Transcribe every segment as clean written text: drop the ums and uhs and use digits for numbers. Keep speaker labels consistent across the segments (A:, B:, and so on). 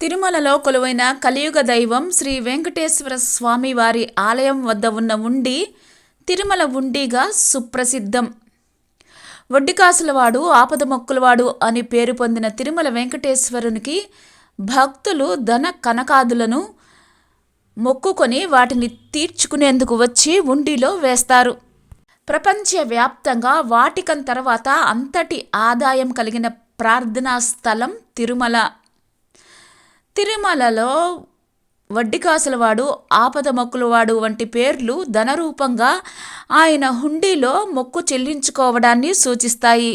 A: తిరుమలలో కొలువైన కలియుగ దైవం శ్రీ వెంకటేశ్వర స్వామి వారి ఆలయం వద్ద ఉన్న ఉండి తిరుమల ఉండిగా సుప్రసిద్ధం. వడ్డికాసులవాడు ఆపద మొక్కులవాడు అని పేరు పొందిన తిరుమల వెంకటేశ్వరునికి భక్తులు ధన కనకాదులను మొక్కుకొని వాటిని తీర్చుకునేందుకు వచ్చి ఉండిలో వేస్తారు. ప్రపంచవ్యాప్తంగా వాటికన్ తర్వాత అంతటి ఆదాయం కలిగిన ప్రార్థనా స్థలం తిరుమల. తిరుమలలో వడ్డికాసులవాడు ఆపద మొక్కులవాడు వంటి పేర్లు ధనరూపంగా ఆయన హుండీలో మొక్కు చెల్లించుకోవడాన్ని సూచిస్తాయి.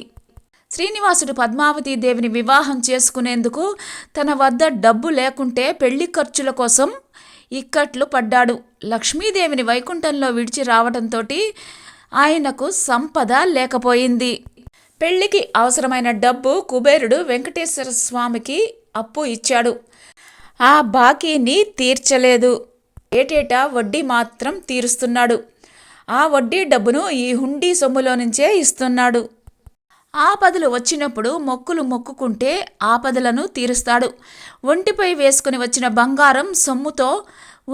A: శ్రీనివాసుడు పద్మావతీ దేవిని వివాహం చేసుకునేందుకు తన వద్ద డబ్బు లేకుంటే పెళ్లి ఖర్చుల కోసం ఇక్కట్లు పడ్డాడు. లక్ష్మీదేవిని వైకుంఠంలో విడిచి రావడంతో ఆయనకు సంపద లేకపోయింది. పెళ్లికి అవసరమైన డబ్బు కుబేరుడు వెంకటేశ్వర స్వామికి అప్పు ఇచ్చాడు. ఆ బాకీని తీర్చలేదు. ఏటేటా వడ్డీ మాత్రం తీరుస్తున్నాడు. ఆ వడ్డీ డబ్బును ఈ హుండీ సొమ్ములో నుంచే ఇస్తున్నాడు. ఆపదలు వచ్చినప్పుడు మొక్కులు మొక్కుకుంటే ఆపదలను తీరుస్తాడు. ఒంటిపై వేసుకుని వచ్చిన బంగారం సొమ్ముతో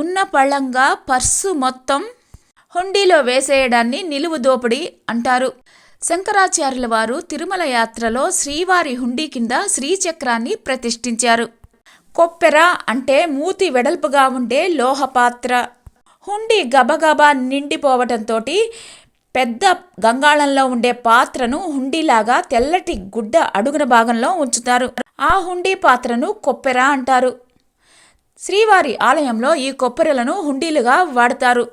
A: ఉన్న పళ్ళంగా పర్సు మొత్తం హుండీలో వేసేయడాన్ని నిలువు దోపిడీ అంటారు. శంకరాచార్యుల వారు తిరుమల యాత్రలో శ్రీవారి హుండీ కింద శ్రీచక్రాన్ని ప్రతిష్ఠించారు. కొప్పెర అంటే మూతి వెడల్పుగా ఉండే లోహపాత్ర. హుండీ గబగబా నిండిపోవటంతో పెద్ద గంగాళంలో ఉండే పాత్రను హుండీలాగా తెల్లటి గుడ్డ అడుగున భాగంలో ఉంచుతారు. ఆ హుండీ పాత్రను కొప్పెర అంటారు. శ్రీవారి ఆలయంలో ఈ కొప్పెరలను హుండీలుగా వాడతారు.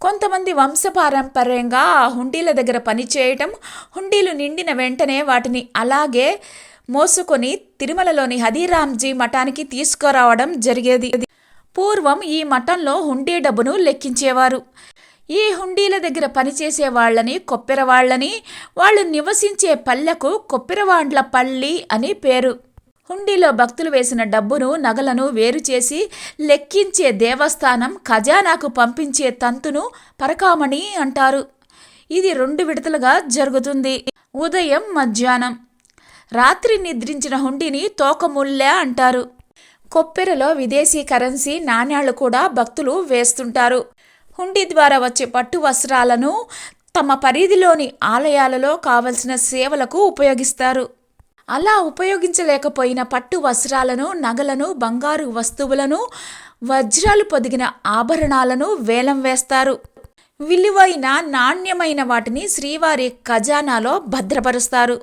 A: కొంతమంది వంశపారంపర్యంగా ఆ హుండీల దగ్గర పనిచేయటం, హుండీలు నిండిన వెంటనే వాటిని అలాగే మోసుకొని తిరుమలలోని హదీరాంజీ మఠానికి తీసుకురావడం జరిగేది. పూర్వం ఈ మఠంలో హుండీ డబ్బును లెక్కించేవారు. ఈ హుండీల దగ్గర పనిచేసే వాళ్ళని కొప్పెరవాళ్ళని, వాళ్ళు నివసించే పల్లెకు కొప్పెరవాండ్ల పల్లి అని పేరు. హుండీలో భక్తులు వేసిన డబ్బును నగలను వేరు చేసి లెక్కించే దేవస్థానం ఖజానాకు పంపించే తంతును పరకామణి అంటారు. ఇది 2 విడతలుగా జరుగుతుంది. ఉదయం, మధ్యాహ్నం. రాత్రి నిద్రించిన హుండీని తోకముళ్ళ అంటారు. కొప్పెరలో విదేశీ కరెన్సీ నాణ్యాలు కూడా భక్తులు వేస్తుంటారు. హుండీ ద్వారా వచ్చే పట్టు వస్త్రాలను తమ పరిధిలోని ఆలయాలలో కావలసిన సేవలకు ఉపయోగిస్తారు. అలా ఉపయోగించలేకపోయిన పట్టు వస్త్రాలను, నగలను, బంగారు వస్తువులను, వజ్రాలు పొదిగిన ఆభరణాలను వేలం వేస్తారు. విలువైన నాణ్యమైన వాటిని శ్రీవారి ఖజానాలో భద్రపరుస్తారు.